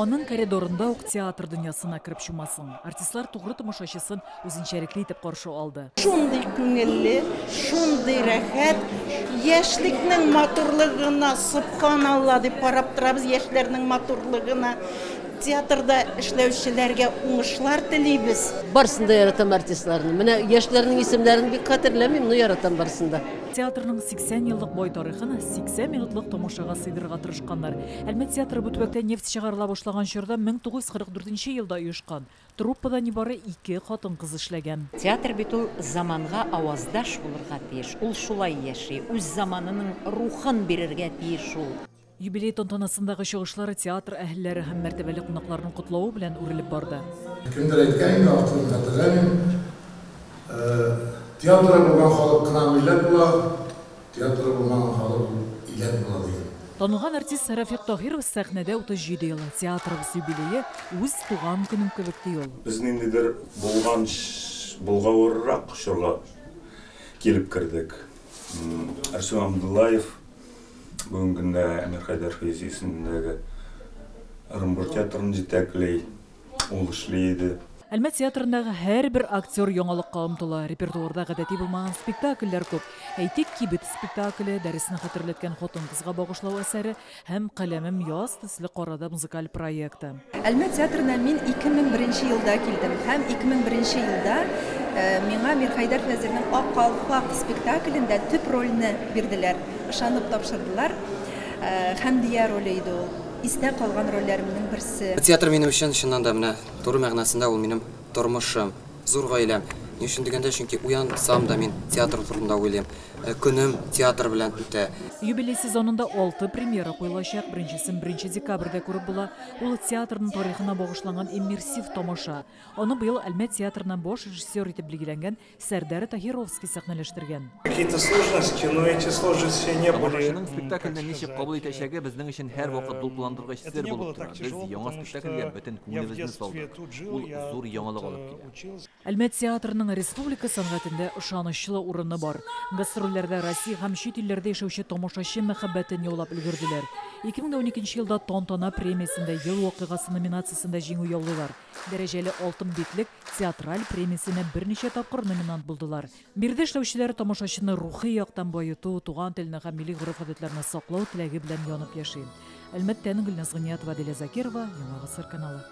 Onun коридорында ук театр дөньясына кирип чумасын. Артистлар тугры тамашачысын үзенчәлекле итеп каршы алды. Шундый күңелле, шундый рәхәт, яшьлекнең матурлыгына, субханалла дип карап торабыз, яшьләрнең матурлыгына. Театрда эшләүчеләргә уңышлар телибез. Барсында яратам артистларны. Менә яшьләрнең исемнәрен бик хәтерләмим, но яратам барсында. Театрның 80 еллык бай тарихын 80 минутлык тамашага сыйдырырга тырышканнар. Әлмәт театры бу төбәктә нефть чыгарыла башлаган чорда 1944 елда оешкан. Труппада нибары 2 хатын-кыз эшләгән. Театр бит ул заманга аваздаш булырга тиеш. Ул шулай яши, үз заманының рухын бирергә тиеш ул. Юбилей тантанасындагы чыгышлары театр әһелләре һәм мәртәбәле кунакларның котлавы белән үрелеп барды. Кемдер әйткән вакытын хәтерләмим. Театры булган халык кына милләт була, театры булган халык иләт була дигән. Танылган артист Рафик Таһиров сәхнәдә 37 ел театрыбыз юбилее үз туган көнем кебек ди ул. Без ниндидер булгавыррак чорга килеп кирдек. Арсен Абдуллаев бүгүн Әмир Хайдар физисендәге Ырымбур театрын җитәкләй, ул эшләйде. Әлмәт театрындагы һәрбер актер яңалыкка омтыла. Репертуарда гадәти булмаган спектакльләр күп. Әйтик, кибет спектакле, дәресне хәтерләткән хатын-кызга багышлау әсәре һәм каләмем яз төсле карада музыкаль проекты. Әлмәт театрына мин 2001 елда килдем һәм 2001 елда миңа Әмир Хайдар Фәзернең Ак калфак спектаклендә төп рольне бирделәр. Ышанып тапшырдылар. Хәмдия роле иде ул. Истә калган рольләремнең берсе. Театр минем өчен чыннан да менә туры мәгънәсендә ул минем тормышым, зур гаиләм. Ни өчен дигәндә, чөнки уянсам да мин театр турында уйлыйм. Көнем театр белән үтә. Юбилей сезонында 6 премьера куелачак. Беренчесен 1 декабрьдә күреп була. Ул театрның тарихына багышланган иммерсив тамаша. Аны быел Әлмәт театрынан баш режиссер итеп билгеләнгән Сәрдар Таһировский сәхнәләштергән. Какие-то сложности, но эти сложности не были. Тамашачының спектакльне ничек кабул итәчәге безнең өчен һәрвакыт дулкуландыргыч сер булып тора. Без яңа спектакльгә бөтен күңелебезне салдык. Ул зур яңалык алып килә. Әлмәт театрының республика сәнгатендә ышанычлы урыны бар. Гастрольләрдә Россия һәм чит илләрдә яшәүче тамашачы мәхәббәтен яулап өлгерделәр. 2012 елда Тантана премиясендә ел вакыйгасы номинациясендә җиңү яулыйлар. Дәрәҗәле алтын битлек театраль премиясенә берничә тапкыр номинант булдылар. Бирдә эшләүчеләр тамашачыны рухи яктан баету, туган телне һәм милли гореф-гадәтләрне саклау теләге белән янып яши. Әлмәттән Гөлназ Гыниятова, Дилә Закирова, Яңа Гасыр каналы.